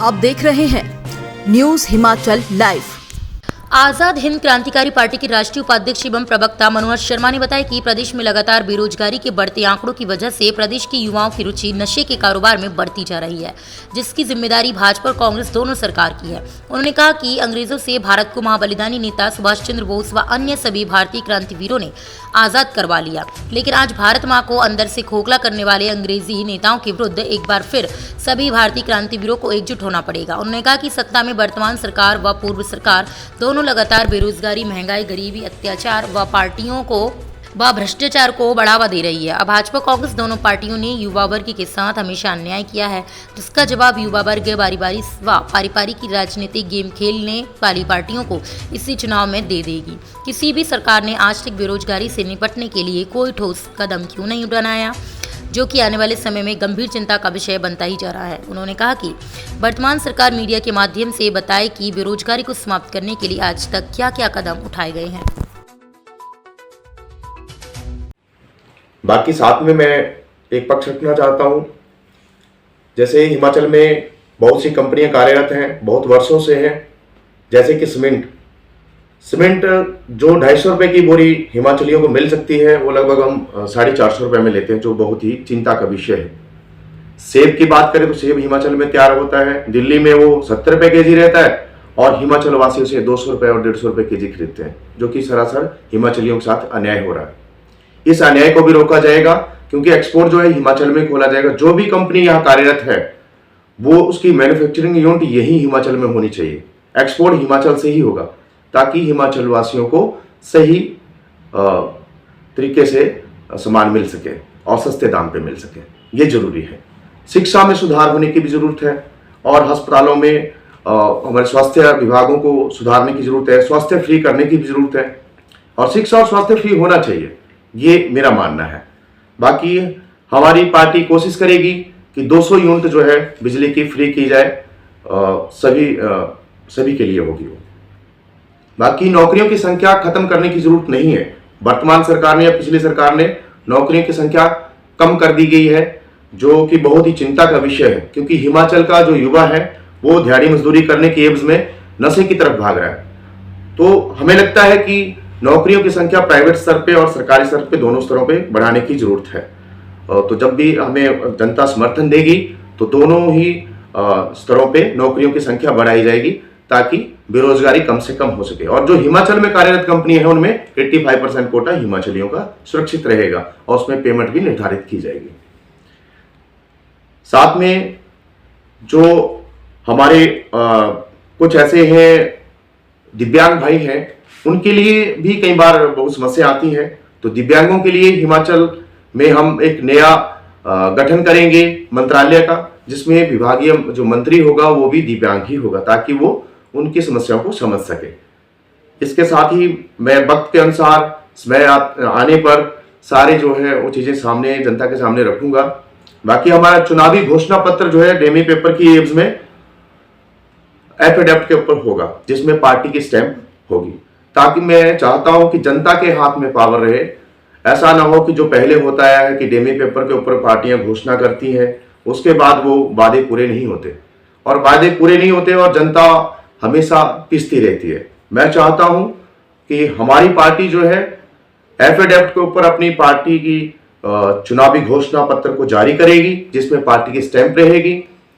आप देख रहे हैं न्यूज हिमाचल लाइव। आजाद हिंद क्रांतिकारी पार्टी के राष्ट्रीय उपाध्यक्ष एवं प्रवक्ता मनोहर शर्मा ने बताया कि प्रदेश में लगातार बेरोजगारी के बढ़ते आंकड़ों की वजह से प्रदेश के युवाओं की रुचि नशे के कारोबार में बढ़ती जा रही है, जिसकी जिम्मेदारी भाजपा और कांग्रेस दोनों सरकार की है। उन्होंने कहा कि अंग्रेजों से भारत को महाबलिदानी नेता सुभाष चंद्र बोस व अन्य सभी भारतीय क्रांतिवीरों ने आजाद करवा लिया, लेकिन आज भारत माँ को अंदर से खोखला करने वाले अंग्रेजी नेताओं के विरुद्ध एक बार फिर सभी भारतीय क्रांतिवीरों को एकजुट होना पड़ेगा। उन्होंने कहा कि सत्ता में वर्तमान सरकार व पूर्व सरकार दोनों लगातार बेरोजगारी, महंगाई, गरीबी, अत्याचार व पार्टियों को व भ्रष्टाचार को बढ़ावा दे रही है। अब भाजपा कांग्रेस दोनों पार्टियों ने युवा वर्ग के साथ हमेशा अन्याय किया है, जिसका जवाब युवा वर्ग बारी बारी व पारिवारिक की राजनीतिक गेम खेलने वाली पार्टियों को इसी चुनाव में दे देगी। किसी भी सरकार ने आज तक बेरोजगारी से निपटने के लिए कोई ठोस कदम क्यों नहीं उठाया, जो कि आने वाले समय में गंभीर चिंता का विषय बनता ही जा रहा है। उन्होंने कहा कि वर्तमान सरकार मीडिया के माध्यम से बताए कि बेरोजगारी को समाप्त करने के लिए आज तक क्या क्या कदम उठाए गए हैं। बाकी साथ में मैं एक पक्ष रखना चाहता हूं। जैसे हिमाचल में बहुत सी कंपनियां कार्यरत हैं, बहुत वर्षों से हैं। जैसे कि सीमेंट जो 250 रुपये की बोरी हिमाचलियों को मिल सकती है, वो लगभग हम 450 रुपये में लेते हैं, जो बहुत ही चिंता का विषय है। सेब की बात करें तो सेब हिमाचल में तैयार होता है, दिल्ली में वो 70 रुपये के जी रहता है और हिमाचल वासी उसे 200 रुपये और 150 रुपये के जी खरीदते हैं, जो कि सरासर हिमाचलियों के साथ अन्याय हो रहा है। इस अन्याय को भी रोका जाएगा, क्योंकि एक्सपोर्ट जो है हिमाचल में खोला जाएगा। जो भी कंपनी यहाँ कार्यरत है वो उसकी मैन्युफैक्चरिंग यूनिट यही हिमाचल में होनी चाहिए। एक्सपोर्ट हिमाचल से ही होगा, ताकि हिमाचल वासियों को सही तरीके से सामान मिल सके और सस्ते दाम पे मिल सके। ये जरूरी है। शिक्षा में सुधार होने की भी जरूरत है और अस्पतालों में हमारे स्वास्थ्य विभागों को सुधारने की जरूरत है, स्वास्थ्य फ्री करने की भी जरूरत है और शिक्षा और स्वास्थ्य फ्री होना चाहिए, ये मेरा मानना है। बाकी हमारी पार्टी कोशिश करेगी कि 200 यूनिट जो है बिजली की फ्री की जाए, सभी के लिए होगी वो। बाकी नौकरियों की संख्या खत्म करने की जरूरत नहीं है। वर्तमान सरकार ने या पिछली सरकार ने नौकरियों की संख्या कम कर दी गई है, जो कि बहुत ही चिंता का विषय है, क्योंकि हिमाचल का जो युवा है वो दिहाड़ी मजदूरी करने के एवज में नशे की तरफ भाग रहा है। तो हमें लगता है कि नौकरियों की संख्या प्राइवेट स्तर पे और सरकारी स्तर पे, दोनों स्तरों पे बढ़ाने की जरूरत है। तो जब भी हमें जनता समर्थन देगी तो दोनों ही स्तरों पे नौकरियों की संख्या बढ़ाई जाएगी, ताकि बेरोजगारी कम से कम हो सके। और जो हिमाचल में कार्यरत कंपनी है उनमें 85% कोटा हिमाचलियों का सुरक्षित रहेगा और उसमें पेमेंट भी निर्धारित की जाएगी। साथ में जो हमारे कुछ ऐसे हैं दिव्यांग भाई हैं, उनके लिए भी कई बार बहुत समस्या आती है। तो दिव्यांगों के लिए हिमाचल में हम एक नया गठन करेंगे मंत्रालय का, जिसमें विभागीय जो मंत्री होगा वो भी दिव्यांग ही होगा, ताकि वो उनकी समस्याओं को समझ सके। इसके साथ ही मैं वक्त के अनुसार समय आने पर सारे जो है वो चीजें सामने जनता के सामने रखूंगा। बाकी हमारा चुनावी घोषणा पत्र जो है डेमी पेपर की एवज में एफिडेविट के ऊपर होगा, जिसमें पार्टी की स्टैंप होगी, ताकि मैं चाहता हूं कि जनता के हाथ में पावर रहे। ऐसा ना हो कि जो पहले होता है कि डेमी पेपर के ऊपर पार्टियां घोषणा करती हैं, उसके बाद वो वादे पूरे नहीं होते और जनता हमेशा पिसती रहती है। मैं चाहता हूं कि हमारी पार्टी जो है एफिडेविट के ऊपर अपनी पार्टी की चुनावी घोषणा पत्र को जारी करेगी, जिसमें पार्टी की स्टैंप रहेगी